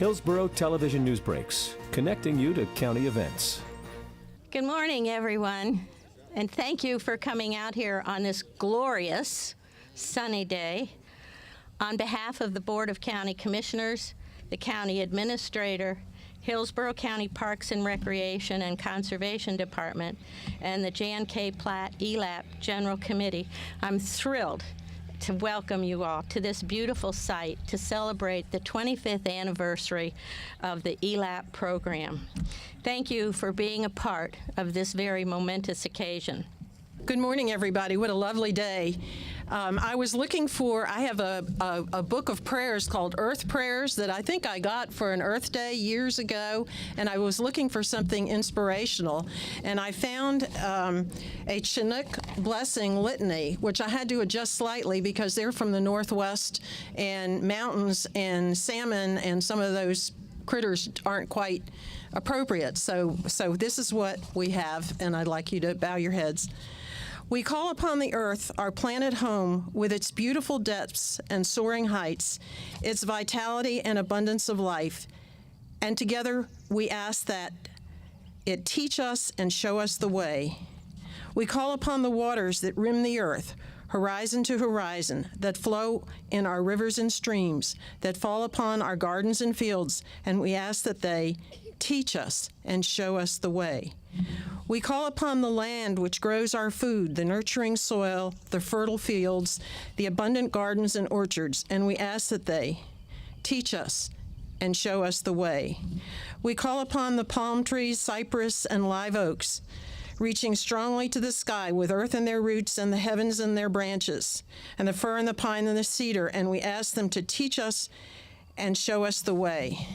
Hillsborough Television News Breaks, connecting you to county events. Good morning, everyone, and thank you for coming out here on this glorious, sunny day. On behalf of the Board of County Commissioners, the County Administrator, Hillsborough County Parks and Recreation and Conservation Department, and the Jan K. Platt ELAPP General Committee, I'm thrilled to welcome you all to this beautiful site to celebrate the 25th anniversary of the ELAPP program. Thank you for being a part of this very momentous occasion. Good morning, everybody. What a lovely day. I was looking for, I have a book of prayers called Earth Prayers that I think I got for an Earth Day years ago, and I was looking for something inspirational, and I found a Chinook Blessing Litany, which I had to adjust slightly because they're from the Northwest, and mountains and salmon and some of those critters aren't quite appropriate. So this is what we have, and I'd like you to bow your heads. We call upon the earth, our planet home, with its beautiful depths and soaring heights, its vitality and abundance of life, and together we ask that it teach us and show us the way. We call upon the waters that rim the earth, horizon to horizon, that flow in our rivers and streams, that fall upon our gardens and fields, and we ask that they teach us and show us the way. We call upon the land which grows our food, the nurturing soil, the fertile fields, the abundant gardens and orchards, and we ask that they teach us and show us the way. We call upon the palm trees, cypress, and live oaks, reaching strongly to the sky with earth in their roots and the heavens in their branches, and the fir and the pine and the cedar, and we ask them to teach us and show us the way.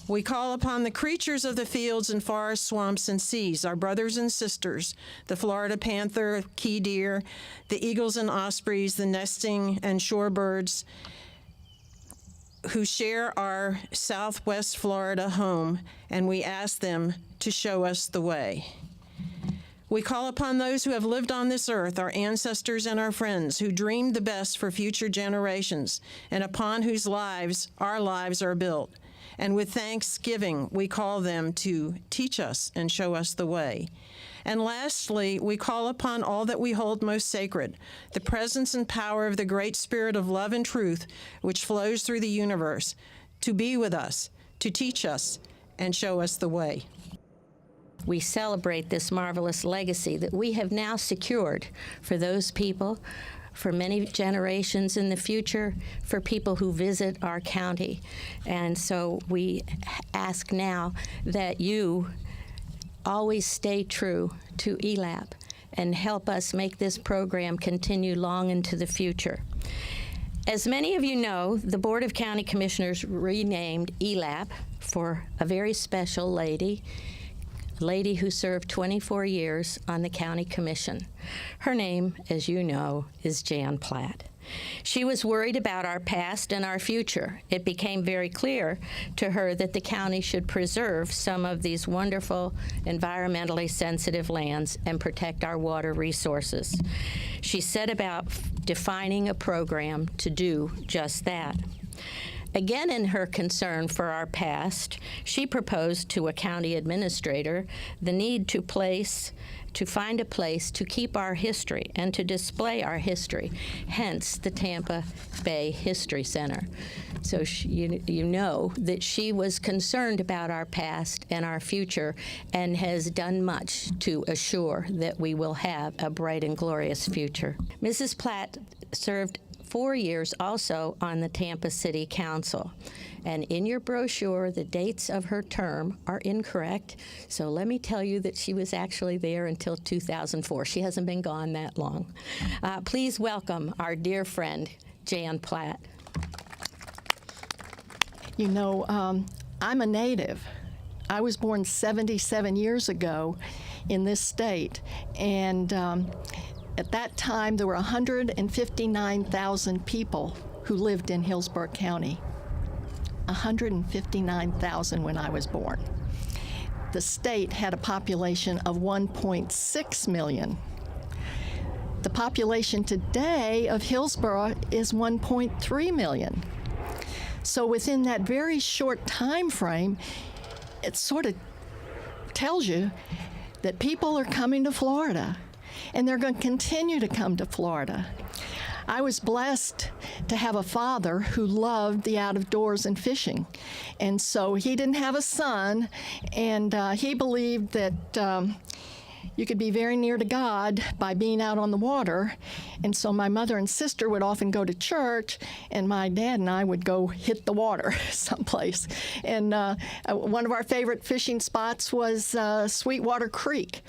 We call upon the creatures of the fields and forests, swamps, and seas, our brothers and sisters, the Florida panther, key deer, the eagles and ospreys, the nesting and shorebirds, who share our Southwest Florida home, and we ask them to show us the way. We call upon those who have lived on this earth, our ancestors and our friends, who dreamed the best for future generations, and upon whose lives our lives are built. And with thanksgiving, we call them to teach us and show us the way. And lastly, we call upon all that we hold most sacred, the presence and power of the great spirit of love and truth which flows through the universe, to be with us, to teach us, and show us the way. We celebrate this marvelous legacy that we have now secured for those people, for many generations in the future, for people who visit our county. And so we ask now that you always stay true to ELAPP and help us make this program continue long into the future. As many of you know, the Board of County Commissioners renamed ELAPP for a very special lady who served 24 years on the county commission. Her name, as you know, is Jan Platt. She was worried about our past and our future. It became very clear to her that the county should preserve some of these wonderful, environmentally sensitive lands and protect our water resources. She set about defining a program to do just that. Again, in her concern for our past, she proposed to a county administrator the need to find a place to keep our history and to display our history, hence the Tampa Bay History Center. So you know that she was concerned about our past and our future and has done much to assure that we will have a bright and glorious future. Mrs. Platt served 4 years also on the Tampa City Council. And in your brochure, the dates of her term are incorrect. So let me tell you that she was actually there until 2004. She hasn't been gone that long. Please welcome our dear friend, Jan Platt. You know, I'm a native. I was born 77 years ago in this state. And at that time, there were 159,000 people who lived in Hillsborough County. 159,000 when I was born. The state had a population of 1.6 million. The population today of Hillsborough is 1.3 million. So within that very short time frame, it sort of tells you that people are coming to Florida, and they're going to continue to come to Florida. I was blessed to have a father who loved the out of doors and fishing. And so he didn't have a son, and he believed that you could be very near to God by being out on the water. And so my mother and sister would often go to church, and my dad and I would go hit the water someplace. And one of our favorite fishing spots was Sweetwater Creek.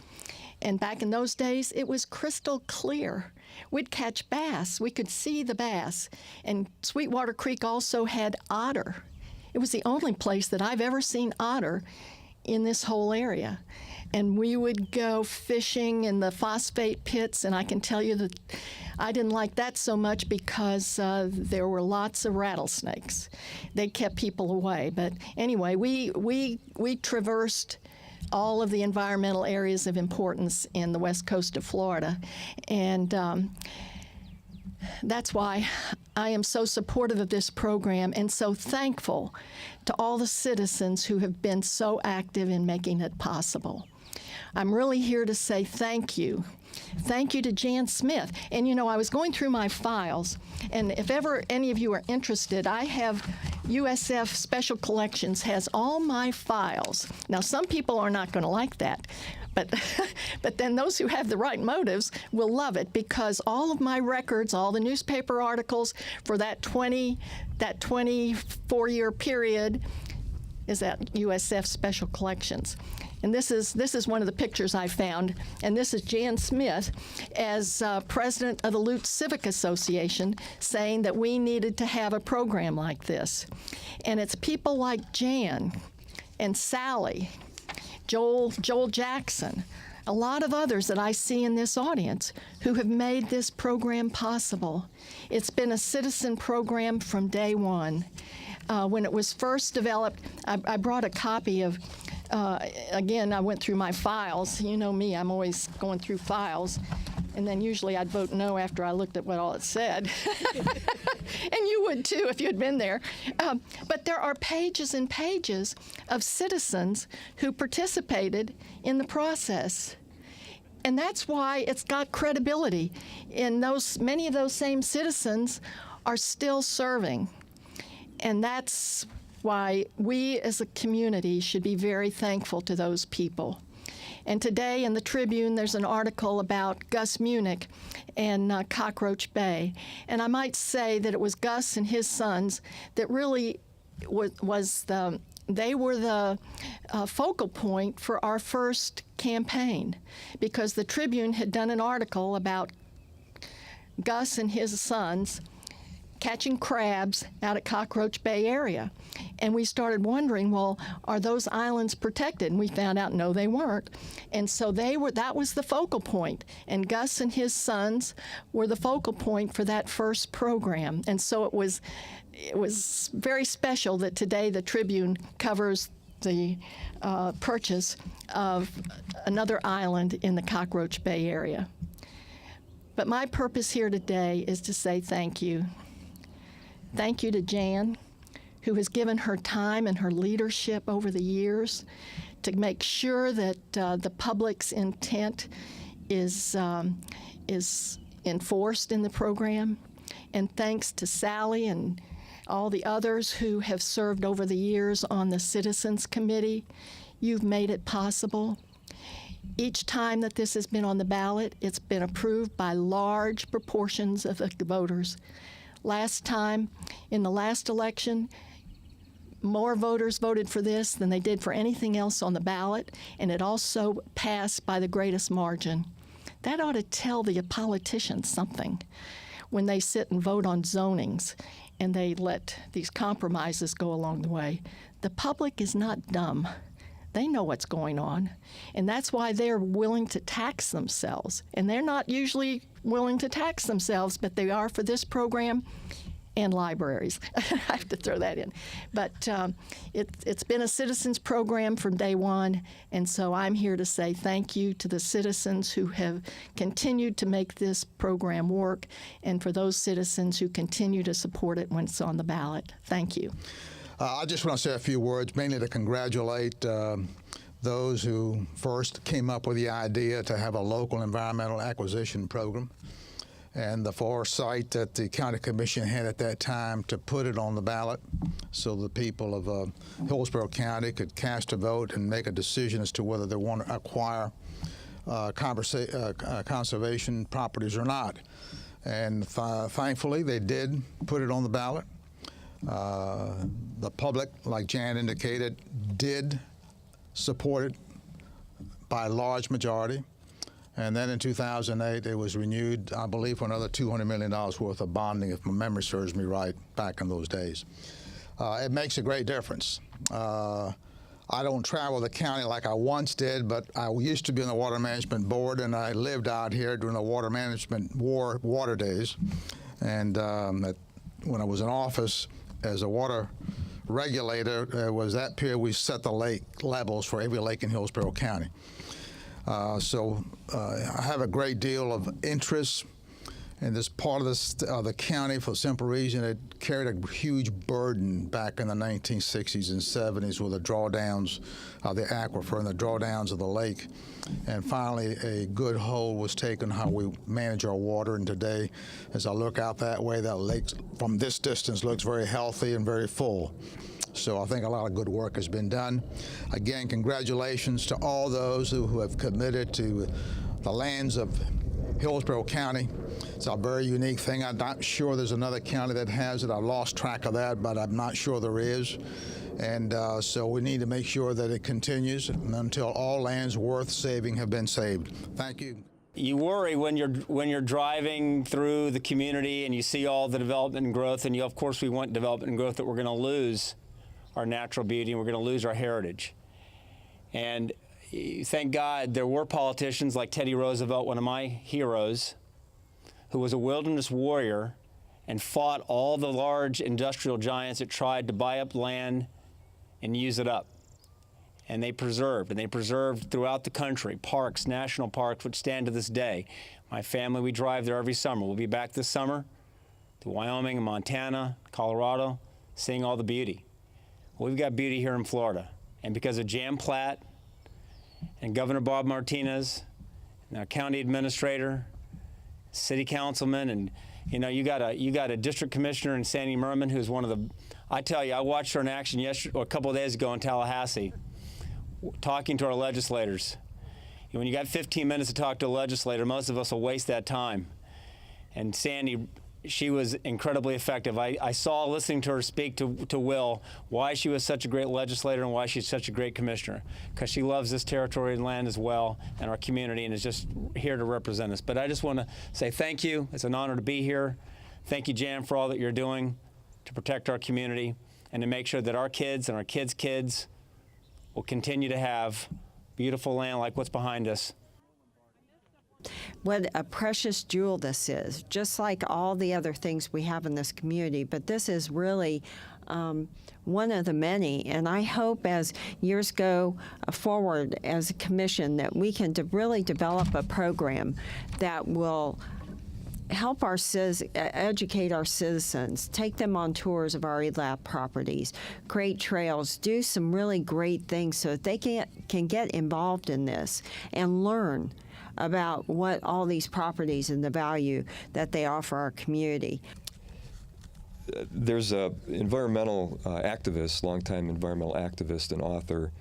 And back in those days, it was crystal clear. We'd catch bass. We could see the bass. And Sweetwater Creek also had otter. It was the only place that I've ever seen otter in this whole area. And we would go fishing in the phosphate pits, and I can tell you that I didn't like that so much because there were lots of rattlesnakes. They kept people away. But anyway, we traversed all of the environmental areas of importance in the west coast of Florida. And that's why I am so supportive of this program and so thankful to all the citizens who have been so active in making it possible. I'm really here to say thank you. Thank you to Jan Smith. And you know, I was going through my files, and if ever any of you are interested, I have USF Special Collections has all my files. Now, some people are not going to like that, but then those who have the right motives will love it, because all of my records, all the newspaper articles for that 24-year period is at USF Special Collections. And this is one of the pictures I found, and this is Jan Smith as president of the Lutz Civic Association saying that we needed to have a program like this. And it's people like Jan and Sally, Joel Jackson, a lot of others that I see in this audience who have made this program possible. It's been a citizen program from day one. When it was first developed, I brought a copy of again, I went through my files. You know me, I'm always going through files. And then usually I'd vote no after I looked at what all it said. And you would too if you had been there. But there are pages and pages of citizens who participated in the process. And that's why it's got credibility. And many of those same citizens are still serving. And that's why we as a community should be very thankful to those people. And today in the Tribune, there's an article about Gus Munich and Cockroach Bay. And I might say that it was Gus and his sons that really they were the focal point for our first campaign, because the Tribune had done an article about Gus and his sons catching crabs out at Cockroach Bay area. And we started wondering, well, are those islands protected? And we found out, no, they weren't. And so that was the focal point. And Gus and his sons were the focal point for that first program. And so it was very special that today the Tribune covers the purchase of another island in the Cockroach Bay area. But my purpose here today is to say thank you. Thank you to Jan, who has given her time and her leadership over the years to make sure that the public's intent is enforced in the program. And thanks to Sally and all the others who have served over the years on the Citizens Committee, you've made it possible. Each time that this has been on the ballot, it's been approved by large proportions of the voters. Last time, in the last election, more voters voted for this than they did for anything else on the ballot, and it also passed by the greatest margin. That ought to tell the politicians something when they sit and vote on zonings and they let these compromises go along the way. The public is not dumb. They know what's going on, and that's why they're willing to tax themselves. And they're not usually willing to tax themselves, but they are for this program, and libraries. I have to throw that in. But it's been a citizens program from day one, and so I'm here to say thank you to the citizens who have continued to make this program work, and for those citizens who continue to support it when it's on the ballot. Thank you. I just want to say a few words, mainly to congratulate those who first came up with the idea to have a local environmental acquisition program, and the foresight that the county commission had at that time to put it on the ballot so the people of Hillsborough County could cast a vote and make a decision as to whether they want to acquire conservation properties or not. And thankfully, they did put it on the ballot. The public, like Jan indicated, did support it by a large majority. And then in 2008, it was renewed, I believe, for another $200 million worth of bonding, if my memory serves me right, back in those days. It makes a great difference. I don't travel the county like I once did, but I used to be on the Water Management Board, and I lived out here during the water management water days. And when I was in office as a water regulator, was that period we set the lake levels for every lake in Hillsborough County. So I have a great deal of interest in this part of the county for the simple reason it carried a huge burden back in the 1960s and 70s with the drawdowns of the aquifer and the drawdowns of the lake. And finally, a good hold was taken how we manage our water. And today, as I look out that way, that lake from this distance looks very healthy and very full. So I think a lot of good work has been done. Again, congratulations to all those who have committed to the lands of Hillsborough County. It's a very unique thing. I'm not sure there's another county that has it. I lost track of that, but I'm not sure there is. And so we need to make sure that it continues until all lands worth saving have been saved. Thank you. You worry when you're driving through the community and you see all the development and growth, and of course we want development and growth, that we're going to lose our natural beauty and we're going to lose our heritage. And thank God there were politicians like Teddy Roosevelt, one of my heroes, who was a wilderness warrior and fought all the large industrial giants that tried to buy up land and use it up. And they preserved throughout the country, parks, national parks, which stand to this day. My family, we drive there every summer. We'll be back this summer to Wyoming and Montana, Colorado, seeing all the beauty. Well, we've got beauty here in Florida. And because of Jan Platt and Governor Bob Martinez and our county administrator, city councilman, and you got a district commissioner in Sandra Murman, who's one of the, I tell you, I watched her in action a couple of days ago in Tallahassee, talking to our legislators. When you got 15 minutes to talk to a legislator, most of us will waste that time. And Sandy, she was incredibly effective. I saw, listening to her speak to Will, why she was such a great legislator and why she's such a great commissioner. Because she loves this territory and land as well, and our community, and is just here to represent us. But I just want to say thank you. It's an honor to be here. Thank you, Jan, for all that you're doing to protect our community and to make sure that our kids and our kids' kids will continue to have beautiful land like what's behind us. What a precious jewel this is, just like all the other things we have in this community. But this is really one of the many, and I hope as years go forward as a commission that we can really develop a program that will help our educate our citizens, take them on tours of our ELAPP properties, create trails, do some really great things so that they can get involved in this and learn about what all these properties and the value that they offer our community. There's a environmental activist, longtime environmental activist and author,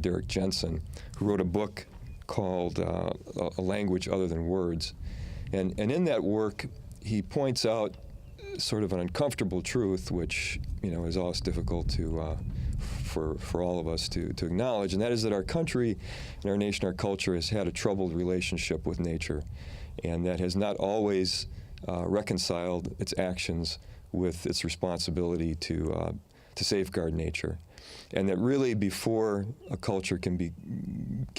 Derek Jensen, who wrote a book called A Language Other Than Words. And in that work, he points out sort of an uncomfortable truth, which is always difficult to for all of us to acknowledge, and that is that our country and our nation, our culture, has had a troubled relationship with nature, and that has not always reconciled its actions with its responsibility to safeguard nature. And that really, before a culture can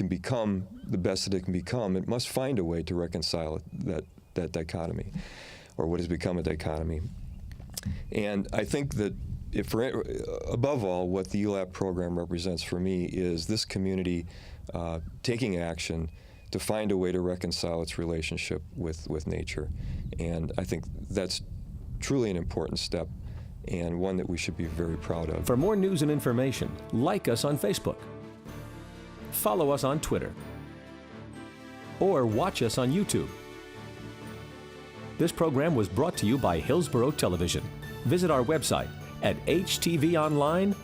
become the best that it can become, it must find a way to reconcile that dichotomy, or what has become a dichotomy. And I think that above all, what the ELAPP program represents for me is this community taking action to find a way to reconcile its relationship with nature. And I think that's truly an important step and one that we should be very proud of. For more news and information, like us on Facebook, follow us on Twitter, or watch us on YouTube. This program was brought to you by Hillsborough Television. Visit our website at htvonline.org.